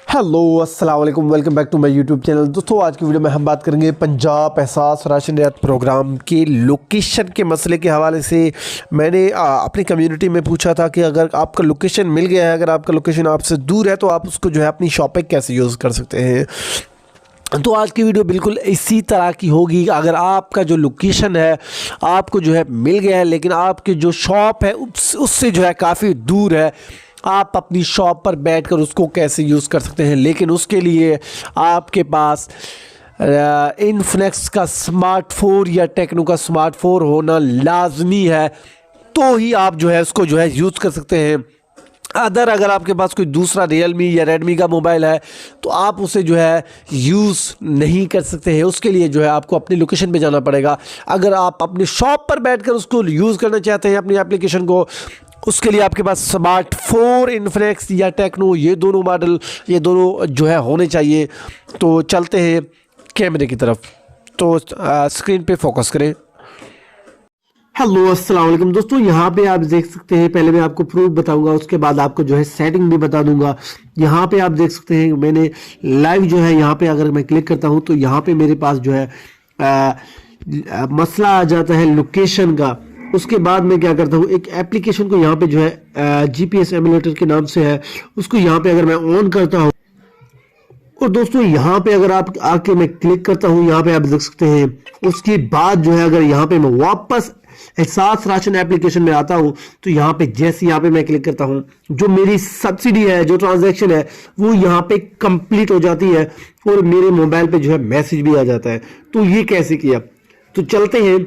Hello अस्सलाम वालेकुम, welcome back to my YouTube channel. दोस्तों आज की वीडियो में हम बात करेंगे पंजाब एहसास राशन रियायत प्रोग्राम के लोकेशन के मसले के हवाले से। मैंने अपनी कम्युनिटी में पूछा था कि अगर आपका लोकेशन मिल गया है, अगर आपका लोकेशन आपसे दूर है तो आप उसको जो है अपनी शॉप पे कैसे यूज़ कर सकते हैं। तो आज की वीडियो बिल्कुल इसी तरह की होगी। अगर आपका जो लोकेशन है आपको जो है मिल गया है, लेकिन आपकी जो शॉप है उससे जो है काफ़ी दूर है, आप अपनी शॉप पर बैठकर उसको कैसे यूज़ कर सकते हैं। लेकिन उसके लिए आपके पास इन्फिनिक्स का स्मार्टफोन या टेक्नो का स्मार्टफोन होना लाजमी है, तो ही आप जो है उसको जो है यूज़ कर सकते हैं। अगर आपके पास कोई दूसरा रियलमी या रेडमी का मोबाइल है तो आप उसे जो है यूज़ नहीं कर सकते हैं। उसके लिए जो है आपको अपनी लोकेशन पे जाना पड़ेगा। अगर आप अपनी शॉप पर बैठकर उसको यूज़ करना चाहते हैं अपनी एप्लीकेशन को, उसके लिए आपके पास स्मार्टफोन इन्फिनिक्स या टेक्नो ये दोनों मॉडल ये दोनों जो है होने चाहिए। तो चलते हैं कैमरे की तरफ, तो स्क्रीन पे फोकस करें। हेलो अस्सलाम वालेकुम दोस्तों, यहाँ पे आप देख सकते हैं, पहले मैं आपको प्रूफ बताऊंगा, उसके बाद आपको जो है सेटिंग भी बता दूंगा। यहाँ पे आप देख सकते हैं मैंने लाइव जो है यहाँ पे अगर मैं क्लिक करता हूँ तो यहाँ पे मेरे पास जो है मसला आ जाता है लोकेशन का। उसके बाद मैं क्या करता हूँ, एक एप्लीकेशन को यहाँ पे जो है GPS एमुलेटर के नाम से है, उसको यहाँ पे अगर मैं ऑन करता हूँ और दोस्तों यहाँ पे अगर आप आके मैं क्लिक करता हूँ, यहाँ पे आप देख सकते हैं। उसके बाद जो है अगर यहाँ पे मैं वापस एहसास राशन एप्लीकेशन में आता हूँ तो यहाँ पे जैसे यहाँ पे मैं क्लिक करता हूँ, जो मेरी सब्सिडी है, जो ट्रांजैक्शन है वो यहाँ पे कंप्लीट हो जाती है और मेरे मोबाइल पे जो है मैसेज भी आ जाता है। तो ये कैसे किया, तो चलते हैं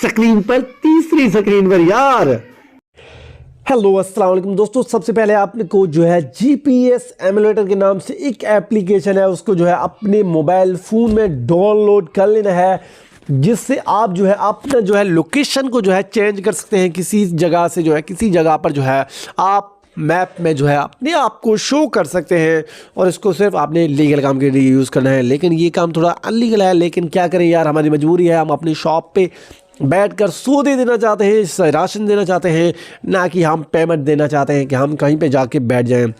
स्क्रीन पर, तीसरी स्क्रीन पर यार। हेलो अस्सलाम वालेकुम दोस्तों, सबसे पहले आपको जो है GPS एमुलेटर के नाम से एक एप्लीकेशन है, उसको जो है अपने मोबाइल फ़ोन में डाउनलोड कर लेना है, जिससे आप जो है अपना जो है लोकेशन को जो है चेंज कर सकते हैं। किसी जगह से जो है किसी जगह पर जो है आप मैप में जो है अपने आप को शो कर सकते हैं, और इसको सिर्फ आपने लीगल काम के लिए यूज़ करना है। लेकिन ये काम थोड़ा अनलीगल है, लेकिन क्या करें यार, हमारी मजबूरी है। हम अपनी शॉप पे बैठकर सौदे देना चाहते हैं, राशन देना चाहते हैं, ना कि हम पेमेंट देना चाहते हैं कि हम कहीं पे जाके बैठ जाएं।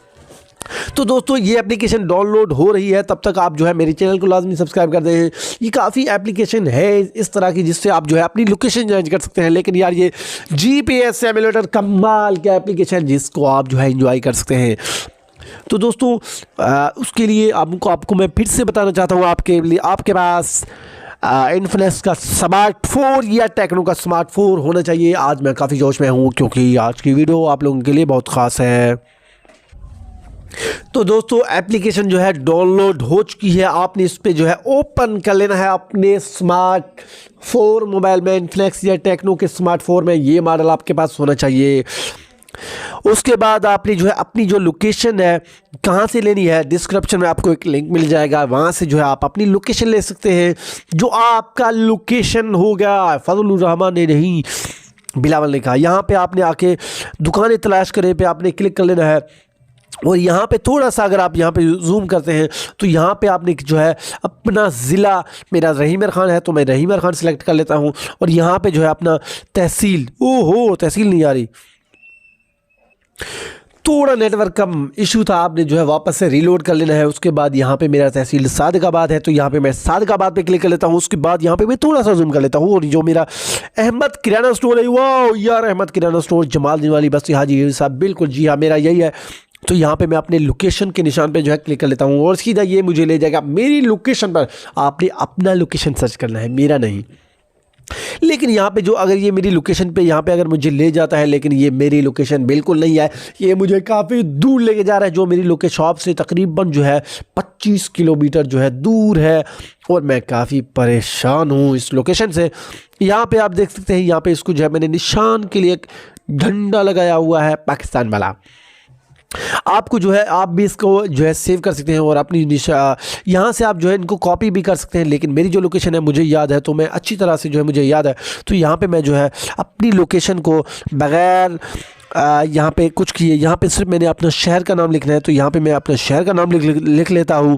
तो दोस्तों ये एप्लीकेशन डाउनलोड हो रही है, तब तक आप जो है मेरे चैनल को लाजमी सब्सक्राइब कर दें। ये काफ़ी एप्लीकेशन है इस तरह की जिससे आप जो है अपनी लोकेशन चेंज कर सकते हैं। लेकिन यार ये GPS एमुलेटर कमाल का एप्लीकेशन जिसको आप जो है एंजॉय कर सकते हैं। तो दोस्तों उसके लिए आपको मैं फिर से बताना चाहता हूँ, आपके पास इन्फिनिक्स का स्मार्टफोन या टेक्नो का स्मार्टफोन होना चाहिए। आज मैं काफ़ी जोश में हूँ क्योंकि आज की वीडियो आप लोगों के लिए बहुत ख़ास है। तो दोस्तों एप्लीकेशन जो है डाउनलोड हो चुकी है, आपने इस पे जो है ओपन कर लेना है अपने स्मार्टफोन मोबाइल में। इन्फिनिक्स या टेक्नो के स्मार्टफोन में ये मॉडल आपके पास होना चाहिए। उसके बाद आपने जो है अपनी जो लोकेशन है कहाँ से लेनी है, डिस्क्रिप्शन में आपको एक लिंक मिल जाएगा, वहाँ से जो है आप अपनी लोकेशन ले सकते हैं। जो आपका लोकेशन होगा, फजलुर रहमान ने नहीं बिलावल ने कहा, यहाँ पे आपने आके दुकानें तलाश करे पे आपने क्लिक कर लेना है। और यहाँ पे थोड़ा सा अगर आप यहाँ पे जूम करते हैं तो यहाँ पे आपने जो है अपना ज़िला, मेरा रहीमर खान है तो मैं रहीमर खान सेलेक्ट कर लेता हूँ, और यहाँ पे जो है अपना तहसील, ओहो तहसील नहीं आ रही, थोड़ा नेटवर्क का इशू था, आपने जो है वापस से रीलोड कर लेना है। उसके बाद यहाँ पे मेरा तहसील सादकाबाद है तो यहाँ पे मैं सादकाबाद पे क्लिक कर लेता हूँ। उसके बाद यहाँ पे मैं थोड़ा सा जूम कर लेता हूँ, और जो मेरा अहमद किराना स्टोर है, वाह यार अहमद किराना स्टोर जमालदीन वाली बस्ती, हाजी साहब, बिल्कुल जी हाँ मेरा यही है। तो यहाँ पे मैं अपने लोकेशन के निशान पे जो है क्लिक कर लेता हूँ और सीधा ये मुझे ले जाएगा मेरी लोकेशन पर। आपने अपना लोकेशन सर्च करना है, मेरा नहीं। लेकिन यहाँ पे जो अगर ये मेरी लोकेशन पे यहाँ पे अगर मुझे ले जाता है, लेकिन ये मेरी लोकेशन बिल्कुल नहीं है, ये मुझे काफ़ी दूर लेके जा रहा है, जो मेरी लोकेशन शॉप से तकरीबन जो है 25 किलोमीटर जो है दूर है, और मैं काफ़ी परेशान हूँ इस लोकेशन से। यहाँ पे आप देख सकते हैं, यहाँ पे इसको जो है मैंने निशान के लिए एक झंडा लगाया हुआ है पाकिस्तान वाला। आपको जो है आप भी इसको जो है सेव कर सकते हैं और अपनी यहाँ से आप जो है इनको कॉपी भी कर सकते हैं। लेकिन मेरी जो लोकेशन है मुझे याद है, तो मैं अच्छी तरह से जो है मुझे याद है, तो यहाँ पे मैं जो है अपनी लोकेशन को बग़ैर यहाँ पे कुछ किए, यहाँ पे सिर्फ मैंने अपना शहर का नाम लिखना है, तो यहाँ पे मैं अपना शहर का नाम लिख लेता हूँ।